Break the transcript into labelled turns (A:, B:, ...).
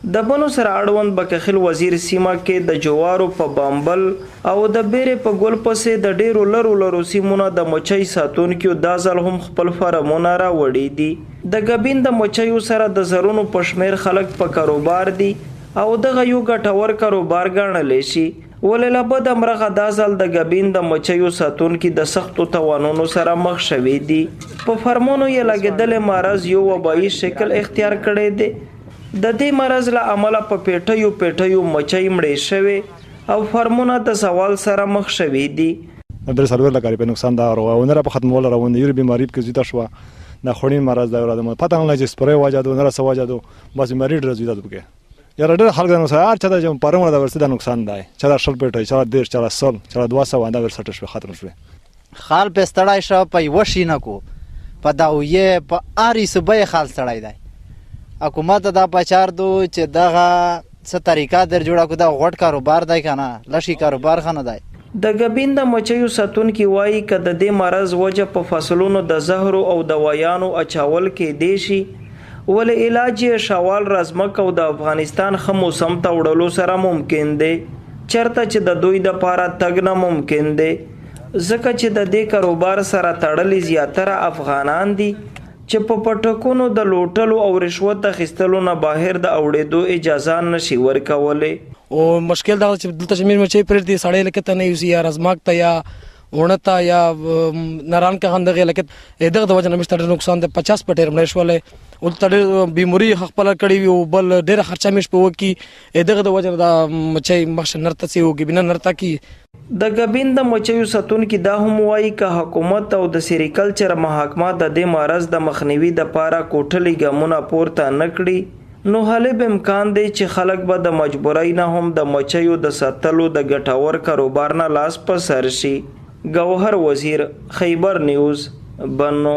A: د بنو سره اړوند بکخیل وزیر سیمه کې د جوارو په بامبل او د بیرې په ګل پسې د ډیرو لرو سیمونه د مچۍ ساتونکو دا ځل هم خپل فارمونه راوړي دي. د ګبین د مچیو سره د زرونو په شمیر خلک په کاروبار دي او دغه یو ګټور کاروبار ګڼلی شي. ولې له بده مرغه دا ځل د ګبین د مچیو ساتونکي د سختو توانونو سره مخ شوي دي. په فارمونو یې لګېدلی مرض یو وبایي شکل اختیار کړی دی. د دې مرض له امله په پیټیو مچۍ مړې شوې او فارمونه د سوال سره مخ شوي دي.
B: در سرور لګاري په نقصان دا روانه را په ختمول روانه یو بیماری کې زیاته شو د خوري مرض دا راځم پته نه چې سپری واجدو نه رسوا واجدو بس بیماری ډېر زیاته وکړي یا ډېر خلک نو سره چې دا پرمه دا ورسته نقصان دی چې دا شل پیټي چې دا 1.5 سال چې 200 دا ورسته شو ختم شو
C: خال په ستړای شو په وشي نه کو په داویه په اری صبح خال ستړای دی. حکومت دا پچار دو چې دغه څه طریقه در جوړه کو دا غټ کاروبار دی کنه لشي کاروبار خنه دی.
A: د ګبین د مچیو ساتونکي وایي که د دې مرض وجه په فصلونو د زهرو او دوایانو اچول کې دی شي ولې علاج یې شوال رزمک او د افغانستان ښه موسم ته وړلو سره ممکن دی چرته چې د دوی دپاره تګ نه ممکن دی ځکه چې د دې کاروبار سره تړلي زیاتره افغانان دي چې په پټکونو د لوټلو او رشوت اخیستلو نه بهر د اوړېدو اجازه نشي ورکولی.
D: او مشکل دا چې دلته چې میر مچۍ پرېږدي سړی لکه ته نه یوسي یا رزماک ته یا اوړه ته یا نران که هم دغې لکه دغه د وجه نه مې ډېر نقصان دی 50 پټې مړی شولی ولته ډېر بیماري خپله کړې وي او بل ډېره خرچه مې شپه وکړي دغه د وجه نه دا مچۍ مخشه نرته سي او ګبینه نرته کړي.
A: د ګبین د مچیو ساتونکي دا هم وایي که حکومت او د سیریکلچر محاکمه د دې مرض د مخنیوي دپاره کوټلي ګامونه پورته نه کړي نو غالب امکان دی چې خلک به د مجبورۍ نه هم د مچیو د ساتلو د ګټور کاروبار نه لاس په سر شي. ګوهر وزیر، خیبر نیوز، بنو.